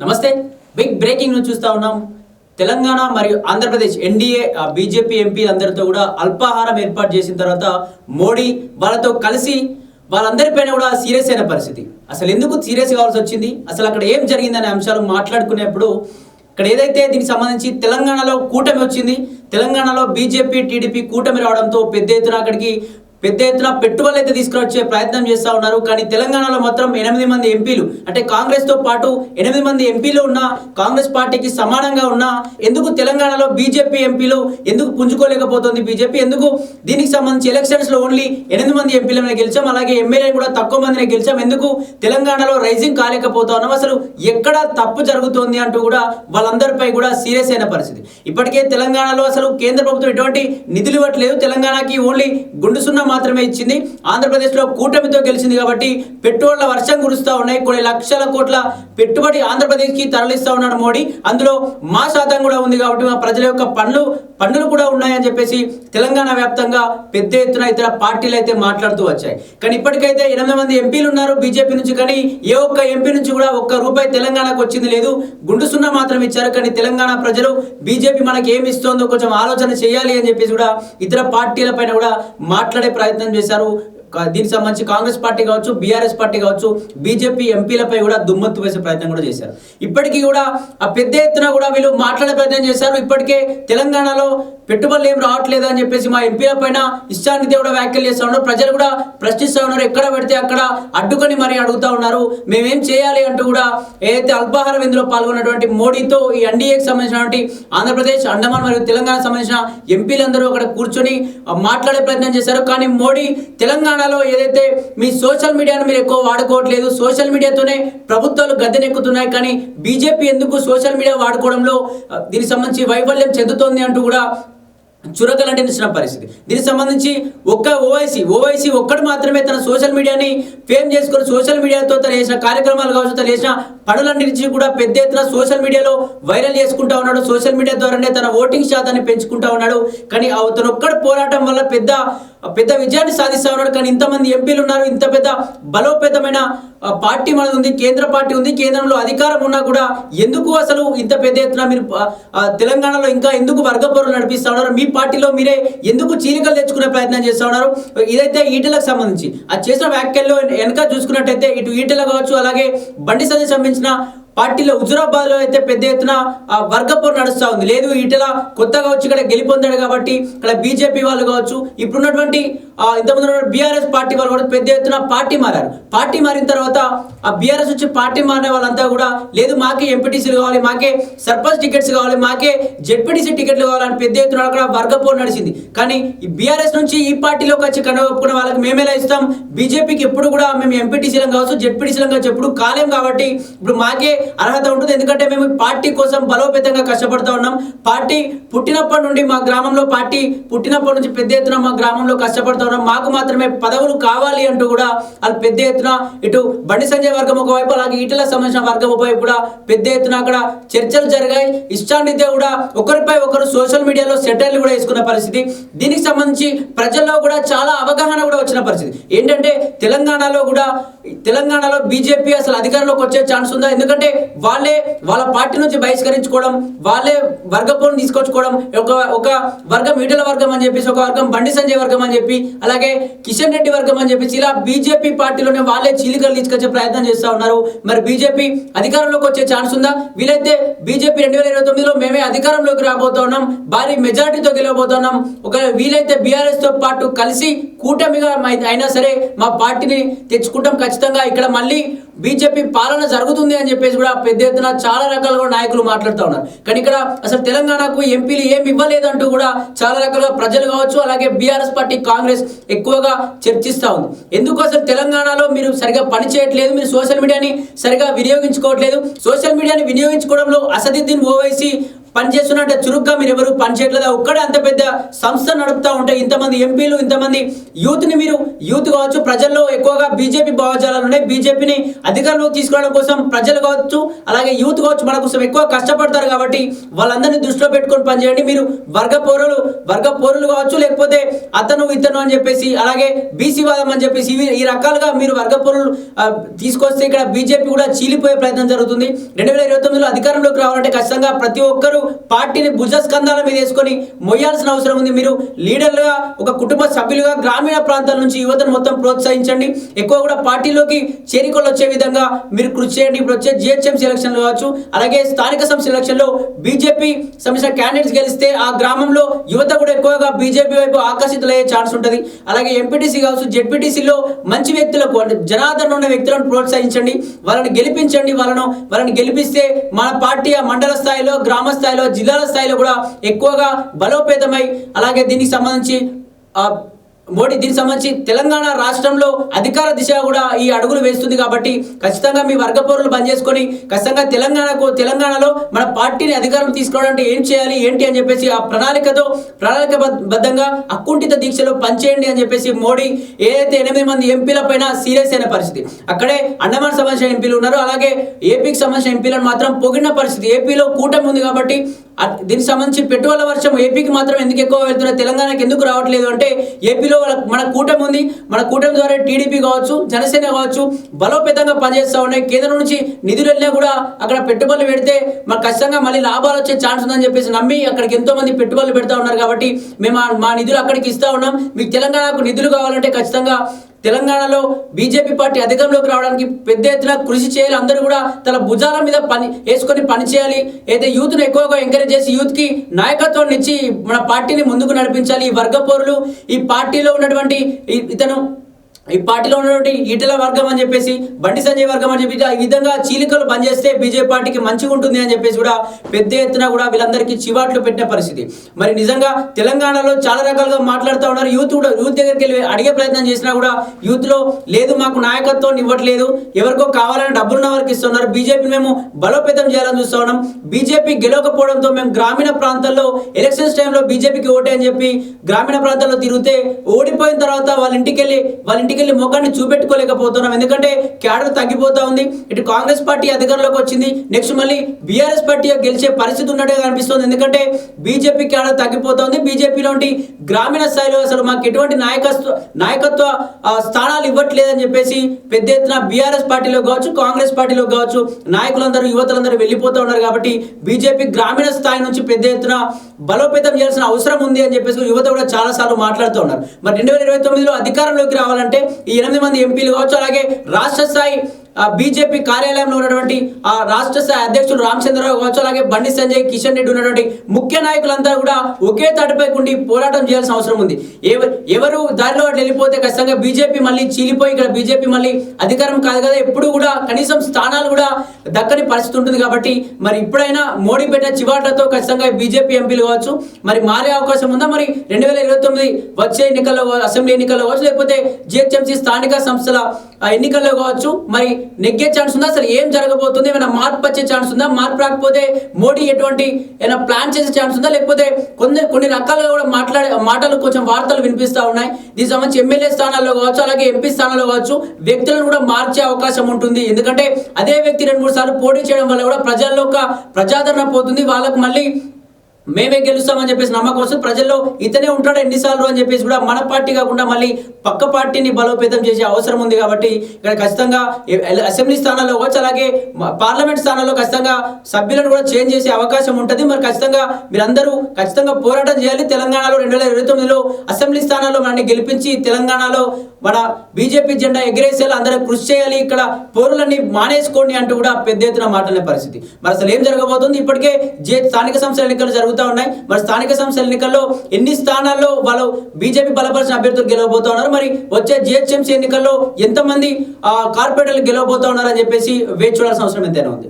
నమస్తే. Big breaking news చూస్తా ఉన్నాం. తెలంగాణ మరియు ఆంధ్రప్రదేశ్ ఎన్డీఏ బీజేపీ ఎంపీ అందరితో కూడా అల్పాహారం ఏర్పాటు చేసిన తర్వాత మోడీ వాళ్ళతో కలిసి వాళ్ళందరిపైన కూడా సీరియస్ అయిన పరిస్థితి. అసలు ఎందుకు సీరియస్ కావాల్సి వచ్చింది, అసలు అక్కడ ఏం జరిగిందనే అంశాలు మాట్లాడుకునేప్పుడు ఇక్కడ ఏదైతే దీనికి సంబంధించి తెలంగాణలో కూటమి వచ్చింది, తెలంగాణలో బీజేపీ టీడీపీ కూటమి రావడంతో పెద్ద ఎత్తున పెట్టుబడులు అయితే తీసుకువచ్చే ప్రయత్నం చేస్తూ ఉన్నారు. కానీ తెలంగాణలో మాత్రం 8 మంది ఎంపీలు, అంటే కాంగ్రెస్తో పాటు 8 మంది ఎంపీలు ఉన్న కాంగ్రెస్ పార్టీకి సమానంగా ఉన్న ఎందుకు తెలంగాణలో బీజేపీ ఎంపీలు ఎందుకు పుంజుకోలేకపోతుంది బీజేపీ, ఎందుకు దీనికి సంబంధించి ఎలక్షన్స్లో ఓన్లీ 8 మంది ఎంపీలనే గెలిచాం, అలాగే ఎమ్మెల్యే కూడా తక్కువ మందినే గెలిచాం, ఎందుకు తెలంగాణలో రైజింగ్ కాలేకపోతా ఉన్నాం, అసలు ఎక్కడ తప్పు జరుగుతోంది అంటూ కూడా వాళ్ళందరిపై కూడా సీరియస్ అయిన పరిస్థితి. ఇప్పటికే తెలంగాణలో అసలు కేంద్ర ప్రభుత్వం ఎటువంటి నిధులు ఇవ్వట్లేదు, తెలంగాణకి ఓన్లీ గుండు సున్నా మాత్రమే ఇచ్చింది. ఆంధ్రప్రదేశ్లో కూటమితో గెలిచింది కాబట్టి పెట్టుబడుల వర్షం కురుస్తూ ఉన్నాయి. కొన్ని లక్షల కోట్ల పెట్టుబడి ఆంధ్రప్రదేశ్కి తరలిస్తూ ఉన్నాడు మోడీ. అందులో మా శాతం కూడా ఉంది కాబట్టి మా ప్రజల యొక్క పన్నులు కూడా ఉన్నాయని చెప్పేసి తెలంగాణ వ్యాప్తంగా పెద్ద ఎత్తున ఇతర పార్టీలు అయితే మాట్లాడుతూ వచ్చాయి. కానీ ఇప్పటికైతే 8 మంది ఎంపీలు ఉన్నారు బీజేపీ నుంచి, కానీ ఏ ఒక్క ఎంపీ నుంచి కూడా ఒక్క రూపాయి తెలంగాణకు వచ్చింది లేదు, గుండు సున్నా మాత్రం ఇచ్చారు. కానీ తెలంగాణ ప్రజలు బీజేపీ మనకి ఏమి ఇస్తుందో కొంచెం ఆలోచన చేయాలి అని చెప్పేసి కూడా ఇతర పార్టీల పైన కూడా మాట్లాడే ప్రయత్నం చేశారు. దీనికి సంబంధించి కాంగ్రెస్ పార్టీ కావచ్చు, బీఆర్ఎస్ పార్టీ కావచ్చు, బీజేపీ ఎంపీలపై కూడా దుమ్మెత్తు వేసే ప్రయత్నం కూడా చేశారు. ఇప్పటికీ కూడా ఆ పెద్ద ఎత్తున కూడా వీళ్ళు మాట్లాడే ప్రయత్నం చేశారు. ఇప్పటికే తెలంగాణలో పెట్టుబడులు ఏం రావట్లేదు అని చెప్పేసి మా ఎంపీల పైన ఇష్టానికి కూడా వ్యాఖ్యలు చేస్తూ ఉన్నారు. ప్రజలు కూడా ప్రశ్నిస్తూ ఉన్నారు, ఎక్కడ పెడితే అక్కడ అడ్డుకొని మరీ అడుగుతూ ఉన్నారు, మేమేం చేయాలి అంటూ కూడా ఏదైతే అల్పాహార విందులో పాల్గొన్నటువంటి మోడీతో ఈ ఎన్డీఏకి సంబంధించినటువంటి ఆంధ్రప్రదేశ్, అండమాన్ మరియు తెలంగాణ సంబంధించిన ఎంపీలందరూ అక్కడ కూర్చొని మాట్లాడే ప్రయత్నం చేశారు. కానీ మోడీ తెలంగాణలో ఏదైతే మీ సోషల్ మీడియాను మీరు ఎక్కువ వాడుకోవట్లేదు, సోషల్ మీడియాతోనే ప్రభుత్వాలు గద్దెనెక్కుతున్నాయి, కానీ బీజేపీ ఎందుకు సోషల్ మీడియా వాడుకోవడంలో దీనికి సంబంధించి వైఫల్యం చెందుతోంది అంటూ కూడా చురకలంటించిన పరిస్థితి. దీనికి సంబంధించి ఒక్క ఓవైసీ ఒక్కడు మాత్రమే తన సోషల్ మీడియాని ఫేమ్ చేసుకొని సోషల్ మీడియాతో తను చేసిన కార్యక్రమాలు కావచ్చు, తను చేసిన పనులన్నింటి కూడా పెద్ద ఎత్తున సోషల్ మీడియాలో వైరల్ చేసుకుంటా ఉన్నాడు. సోషల్ మీడియా ద్వారానే తన ఓటింగ్ శాతాన్ని పెంచుకుంటా ఉన్నాడు. కానీ అతను ఒక్కడు పోరాటం వల్ల పెద్ద విజయాన్ని సాధిస్తా ఉన్నాడు. కానీ ఇంతమంది ఎంపీలు ఉన్నారు, ఇంత పెద్ద బలోపేతమైన పార్టీ మనది ఉంది, కేంద్ర పార్టీ ఉంది, కేంద్రంలో అధికారం ఉన్నా కూడా ఎందుకు అసలు ఇంత పెద్ద ఎత్తున మీరు తెలంగాణలో ఇంకా ఎందుకు వర్గపోరులు నడిపిస్తా ఉన్నారు, మీ పార్టీలో మీరే ఎందుకు చీలికలు తెచ్చుకునే ప్రయత్నం చేస్తూ ఉన్నారు. ఇదైతే ఈటెలకు సంబంధించి అది చేసిన వ్యాఖ్యల్లో వెనక చూసుకున్నట్టయితే ఇటు ఈటెల కావచ్చు, అలాగే బండి సంజయ్ సంబంధించిన పార్టీలో హుజురాబాద్ లో అయితే పెద్ద ఎత్తున వర్గపోరు నడుస్తూ ఉంది. లేదు ఈటెల కొత్తగా వచ్చి ఇక్కడ గెలిపొందాడు కాబట్టి ఇక్కడ బీజేపీ వాళ్ళు కావచ్చు, ఇప్పుడున్నటువంటి ఇంతకుముందు బీఆర్ఎస్ పార్టీ వాళ్ళు కూడా పెద్ద ఎత్తున పార్టీ మారారు. పార్టీ మారిన తర్వాత ఆ బీఆర్ఎస్ వచ్చి పార్టీ మారిన వాళ్ళంతా కూడా లేదు మాకే ఎంపీటీసీలు కావాలి, మాకే సర్పంచ్ టికెట్స్ కావాలి, మాకే జెడ్పీటీసీ టికెట్లు కావాలని పెద్ద ఎత్తున అక్కడ వర్గపోరు నడిచింది. కానీ ఈ బీఆర్ఎస్ నుంచి ఈ పార్టీలోకి వచ్చి కనుగొప్పుకున్న వాళ్ళకి మేమేలా ఇస్తాం, బీజేపీకి ఎప్పుడు కూడా మేము ఎంపీటీసీలం కావచ్చు, జెడ్పీటీసీలం కావచ్చు ఎప్పుడు కాలేం కాబట్టి ఇప్పుడు మాకే అర్హత ఉంటుంది, ఎందుకంటే మేము పార్టీ కోసం బలోపేతంగా కష్టపడుతూ ఉన్నాం. పార్టీ పుట్టినప్పటి నుండి మా గ్రామంలో పెద్ద ఎత్తున మా గ్రామంలో కష్టపడుతూ ఉన్నాం, మాకు మాత్రమే పదవులు కావాలి అంటూ కూడా వాళ్ళు పెద్ద ఎత్తున ఇటు బండి సంజయ్ వర్గం ఒకవైపు, అలాగే ఈటెలకు సంబంధించిన వర్గం ఒకవైపు కూడా పెద్ద ఎత్తున అక్కడ చర్చలు జరిగాయి. ఇష్టానిదే కూడా ఒకరిపై ఒకరు సోషల్ మీడియాలో సెటైర్లు కూడా వేసుకున్న పరిస్థితి. దీనికి సంబంధించి ప్రజల్లో కూడా చాలా అవగాహన కూడా వచ్చిన పరిస్థితి. ఏంటంటే తెలంగాణలో బీజేపీ అసలు అధికారంలోకి వచ్చే ఛాన్స్ ఉందా, ఎందుకంటే వాళ్ళ పార్టీ నుంచి బహిష్కరించుకోవడం, వాళ్ళే వర్గపోను తీసుకొచ్చుకోవడం, ఒక వర్గం ఈటెల వర్గం అని చెప్పేసి, ఒక వర్గం బండి సంజయ్ వర్గం అని చెప్పి, అలాగే కిషన్ రెడ్డి వర్గం అని చెప్పేసి ఇలా బీజేపీ పార్టీలోనే వాళ్ళే చీలికలు తీసుకొచ్చే ప్రయత్నం చేస్తూ ఉన్నారు. మరి బీజేపీ అధికారంలోకి వచ్చే ఛాన్స్ ఉందా? వీలైతే బీజేపీ 2029లో మేమే అధికారంలోకి రాబోతా ఉన్నాం, భారీ మెజార్టీతో గెలవబోతున్నాం, ఒకవేళ వీలైతే బీఆర్ఎస్ తో పాటు కలిసి కూటమిగా అయినా సరే మా పార్టీని తెచ్చుకుంటాం, ఖచ్చితంగా ఇక్కడ మళ్ళీ బీజేపీ పాలన జరుగుతుంది అని చెప్పేసి కూడా పెద్ద ఎత్తున చాలా రకాలుగా నాయకులు మాట్లాడుతూ ఉన్నారు. కానీ ఇక్కడ అసలు తెలంగాణకు ఎంపీలు ఏమి ఇవ్వలేదంటూ కూడా చాలా రకాలుగా ప్రజలు కావచ్చు, అలాగే బీఆర్ఎస్ పార్టీ కాంగ్రెస్ ఎక్కువగా చర్చిస్తూ ఉంది. ఎందుకు అసలు తెలంగాణలో మీరు సరిగా పని చేయట్లేదు, మీరు సోషల్ మీడియాని సరిగా వినియోగించుకోవట్లేదు, సోషల్ మీడియాని వినియోగించుకోవడంలో అసదుద్దీన్ ఓవైసీ పనిచేస్తున్నట్టే చురుగ్గా మీరు ఎవరు పనిచేయట్లేదా? ఒక్కడే అంత పెద్ద సంస్థ నడుపుతా ఉంటే ఇంతమంది ఎంపీలు, ఇంతమంది యూత్ని మీరు యూత్ కావచ్చు, ప్రజల్లో ఎక్కువగా బీజేపీ భావజాలాలు ఉన్నాయి. బీజేపీని అధికారంలోకి తీసుకురావడం కోసం ప్రజలు కావచ్చు, అలాగే యూత్ కావచ్చు, మన కోసం ఎక్కువ కష్టపడతారు కాబట్టి వాళ్ళందరినీ దృష్టిలో పెట్టుకొని పనిచేయండి. మీరు వర్గ పోరులు కావచ్చు, లేకపోతే అతను ఇతను అని చెప్పేసి, అలాగే బీసీ వాదం అని చెప్పేసి ఈ రకాలుగా మీరు వర్గ పోరులు తీసుకొస్తే ఇక్కడ బీజేపీ కూడా చీలిపోయే ప్రయత్నం జరుగుతుంది. 2029లో అధికారంలోకి రావాలంటే ఖచ్చితంగా ప్రతి ఒక్కరూ పార్టీని భుజస్కంధాల మీద వేసుకొని మొయ్యాల్సిన అవసరం ఉంది. మీరు లీడర్లుగా, ఒక కుటుంబ సభ్యులుగా గ్రామీణ ప్రాంతాల నుంచి యువతను మొత్తం ప్రోత్సహించండి. ఎక్కువ కూడా పార్టీలోకి చేరికలు వచ్చే విధంగా మీరు కృషి చేయండి. ఇప్పుడు వచ్చే జిహెచ్ఎంసీ ఎలక్షన్లు కావచ్చు, అలాగే స్థానిక సంస్థల ఎలక్షన్లో బీజేపీ సంబంధించిన క్యాండిడేట్స్ గెలిస్తే ఆ గ్రామంలో యువత కూడా ఎక్కువగా బీజేపీ వైపు ఆకర్షితులయ్యే ఛాన్స్ ఉంటుంది. అలాగే ఎంపీటీసీ కావచ్చు, జెడ్పీటీసీలో మంచి వ్యక్తులకు, అంటే జనాదరణ ఉన్న వ్యక్తులను ప్రోత్సహించండి, వాళ్ళని గెలిపించండి. వాళ్ళని గెలిపిస్తే మన పార్టీ ఆ మండల స్థాయిలో, గ్రామ స్థాయిలో, జిల్లాల స్థాయిలో కూడా ఎక్కువగా బలోపేతమై, అలాగే దీనికి సంబంధించి తెలంగాణ రాష్ట్రంలో అధికార దిశ కూడా ఈ అడుగులు వేస్తుంది. కాబట్టి ఖచ్చితంగా మీ వర్గ పోరులు బంద్ చేసుకొని ఖచ్చితంగా తెలంగాణలో మన పార్టీని అధికారం తీసుకోవడానికి ఏం చేయాలి ఏంటి అని చెప్పేసి ఆ ప్రణాళికబద్ధంగా అకుంఠిత దీక్షలో పనిచేయండి అని చెప్పేసి మోడీ ఏదైతే 8 మంది ఎంపీల పైన సీరియస్ అయిన పరిస్థితి. అక్కడే అండమాన్ సంబంధించిన ఎంపీలు ఉన్నారు, అలాగే ఏపీకి సంబంధించిన ఎంపీలను మాత్రం పొగిడిన పరిస్థితి. ఏపీలో కూటమి ఉంది కాబట్టి దీనికి సంబంధించి పెట్టుబడుల వర్షం ఏపీకి మాత్రం ఎందుకు ఎక్కువ వెళ్తున్నారు, తెలంగాణకి ఎందుకు రావట్లేదు అంటే ఏపీలో మన కూటమి ఉంది. మన కూటమి ద్వారా టీడీపీ కావచ్చు, జనసేన కావచ్చు బలోపేతంగా పనిచేస్తూ ఉన్నాయి. కేంద్రం నుంచి నిధులు వెళ్ళినా కూడా అక్కడ పెట్టుబడులు పెడితే మనకు ఖచ్చితంగా మళ్ళీ లాభాలు వచ్చే ఛాన్స్ ఉందని చెప్పేసి నమ్మి అక్కడికి ఎంతో మంది పెట్టుబడులు పెడతా ఉన్నారు. కాబట్టి మేము మా నిధులు అక్కడికి ఇస్తా ఉన్నాం. మీకు తెలంగాణకు నిధులు కావాలంటే ఖచ్చితంగా తెలంగాణలో బీజేపీ పార్టీ అధికారంలోకి రావడానికి పెద్ద ఎత్తున కృషి చేయాలి. అందరూ కూడా తన భుజాల మీద వేసుకొని పని చేయాలి. అయితే యూత్ను ఎక్కువగా ఎంకరేజ్ చేసి యూత్కి నాయకత్వాన్ని ఇచ్చి మన పార్టీని ముందుకు నడిపించాలి. ఈ వర్గ పోరులు, ఈ పార్టీలో ఉన్నటువంటి ఈటెల వర్గం అని చెప్పేసి, బండి సంజయ్ వర్గం అని చెప్పి ఈ విధంగా చీలికలు బంద్ చేస్తే బీజేపీ పార్టీకి మంచిగా ఉంటుంది అని చెప్పేసి కూడా పెద్ద ఎత్తున కూడా వీళ్ళందరికీ చివాట్లు పెట్టిన పరిస్థితి. మరి నిజంగా తెలంగాణలో చాలా రకాలుగా మాట్లాడుతూ ఉన్నారు. యూత్ దగ్గరికి వెళ్ళి అడిగే ప్రయత్నం చేసినా కూడా యూత్లో లేదు, మాకు నాయకత్వం ఇవ్వట్లేదు, ఎవరికో కావాలని డబ్బులున్న వారికి ఇస్తున్నారు, బీజేపీని మేము బలోపేతం చేయాలని చూస్తూ ఉన్నాం, బీజేపీ గెలవకపోవడంతో మేము గ్రామీణ ప్రాంతాల్లో ఎలక్షన్స్ టైంలో బీజేపీకి ఓటే అని చెప్పి గ్రామీణ ప్రాంతాల్లో తిరిగితే ఓడిపోయిన తర్వాత వాళ్ళ ఇంటికి మొగ్గాన్ని చూపెట్టుకోలేకపోతున్నాం. ఎందుకంటే క్యాడర్ తగ్గిపోతా ఉంది. ఇటు కాంగ్రెస్ పార్టీ అధికారంలోకి వచ్చింది, నెక్స్ట్ మళ్ళీ బీఆర్ఎస్ పార్టీ గెలిచే పరిస్థితి ఉన్నట్టుగా కనిపిస్తుంది. ఎందుకంటే బీజేపీ క్యాడర్ తగ్గిపోతుంది. బీజేపీలోని గ్రామీణ స్థాయిలో అసలు మాకు ఎటువంటి నాయకత్వ స్థానాలు ఇవ్వట్లేదని చెప్పేసి పెద్ద ఎత్తున బీఆర్ఎస్ పార్టీలో కావచ్చు, కాంగ్రెస్ పార్టీలో కావచ్చు యువతలందరూ వెళ్ళిపోతూ ఉన్నారు. కాబట్టి బీజేపీ గ్రామీణ స్థాయి నుంచి పెద్ద ఎత్తున బలోపేతం చేయాల్సిన అవసరం ఉంది అని చెప్పేసి యువత కూడా చాలా సార్లు మాట్లాడుతూ ఉన్నారు. మరి 2029లో అధికారంలోకి రావాలంటే ఈ 8 మంది ఎంపీలు కావచ్చు, అలాగే రాష్ట్ర స్థాయి బీజేపీ కార్యాలయంలో ఉన్నటువంటి ఆ రాష్ట్ర స్థాయి అధ్యక్షులు రామచంద్రరావు కావచ్చు, అలాగే బండి సంజయ్, కిషన్ రెడ్డి ఉన్నటువంటి ముఖ్య నాయకులంతా కూడా ఒకే తాటిపై ఉండి పోరాటం చేయాల్సిన అవసరం ఉంది. ఎవరు దారిలో వెళ్ళిపోతే ఖచ్చితంగా బీజేపీ మళ్ళీ చీలిపోయి ఇక్కడ బీజేపీ మళ్ళీ అధికారం కాదు కదా, ఎప్పుడు కూడా కనీసం స్థానాలు కూడా దక్కని పరిస్థితి ఉంటుంది. కాబట్టి మరి ఇప్పుడైనా మోడీ పెట్టిన చివాట్లతో ఖచ్చితంగా బీజేపీ ఎంపీలు కావచ్చు మరి మారే అవకాశం ఉందా? మరి 2029 వచ్చే ఎన్నికల్లో, అసెంబ్లీ ఎన్నికల్లో కావచ్చు, లేకపోతే జిహెచ్ఎంసీ స్థానిక సంస్థల ఎన్నికల్లో కావచ్చు మరి నెగ్గే ఛాన్స్ ఉందా? అసలు ఏం జరగబోతుంది? ఏమైనా మార్పు వచ్చే ఛాన్స్ ఉందా? మార్పు రాకపోతే మోడీ ఎటువంటి ఏమైనా ప్లాన్ చేసే ఛాన్స్ ఉందా? లేకపోతే కొన్ని రకాలుగా కూడా మాటలు కొంచెం వార్తలు వినిపిస్తూ ఉన్నాయి. దీనికి సంబంధించి ఎమ్మెల్యే స్థానాల్లో కావచ్చు, అలాగే ఎంపీ స్థానాల్లో కావచ్చు వ్యక్తులను కూడా మార్చే అవకాశం ఉంటుంది. ఎందుకంటే అదే వ్యక్తి 2-3 సార్లు పోటీ చేయడం వల్ల కూడా ప్రజల్లో ఒక ప్రజాదరణ పోతుంది. వాళ్ళకు మళ్ళీ మేమే గెలుస్తామని చెప్పేసి నమ్మకం వస్తుంది. ప్రజల్లో ఇతనే ఉంటాడు ఎన్నిసార్లు అని చెప్పేసి కూడా మన పార్టీ కాకుండా మళ్ళీ పక్క పార్టీని బలోపేతం చేసే అవసరం ఉంది. కాబట్టి ఇక్కడ ఖచ్చితంగా అసెంబ్లీ స్థానాల్లో కావచ్చు, అలాగే పార్లమెంట్ స్థానాల్లో ఖచ్చితంగా సభ్యులను కూడా చేంజ్ చేసే అవకాశం ఉంటుంది. మరి ఖచ్చితంగా మీరందరూ ఖచ్చితంగా పోరాటం చేయాలి. తెలంగాణలో 2029లో అసెంబ్లీ స్థానాల్లో మనల్ని గెలిపించి తెలంగాణలో మన బీజేపీ జెండా ఎగిరేసేలా అందరూ కృషి చేయాలి. ఇక్కడ పోరులన్నీ మానేసుకోండి అంటూ కూడా పెద్ద ఎత్తున మాట్లాడే పరిస్థితి. మరి అసలు ఏం జరగబోతుంది? ఇప్పటికే స్థానిక సంస్థల ఎన్నికలు జరుగుతాయి ఉన్నాయి. మరి స్థానిక సంస్థల ఎన్నికల్లో ఎన్ని స్థానాల్లో వాళ్ళు బీజేపీ బలపరిచిన అభ్యర్థులు గెలవబోతా ఉన్నారు? మరి వచ్చే జిహెచ్ఎంసీ ఎన్నికల్లో ఎంతమంది కార్పొరేటర్లు గెలవబోతా ఉన్నారు అని చెప్పేసి వేచి చూడాల్సిన అవసరం ఎంతైనా ఉంది.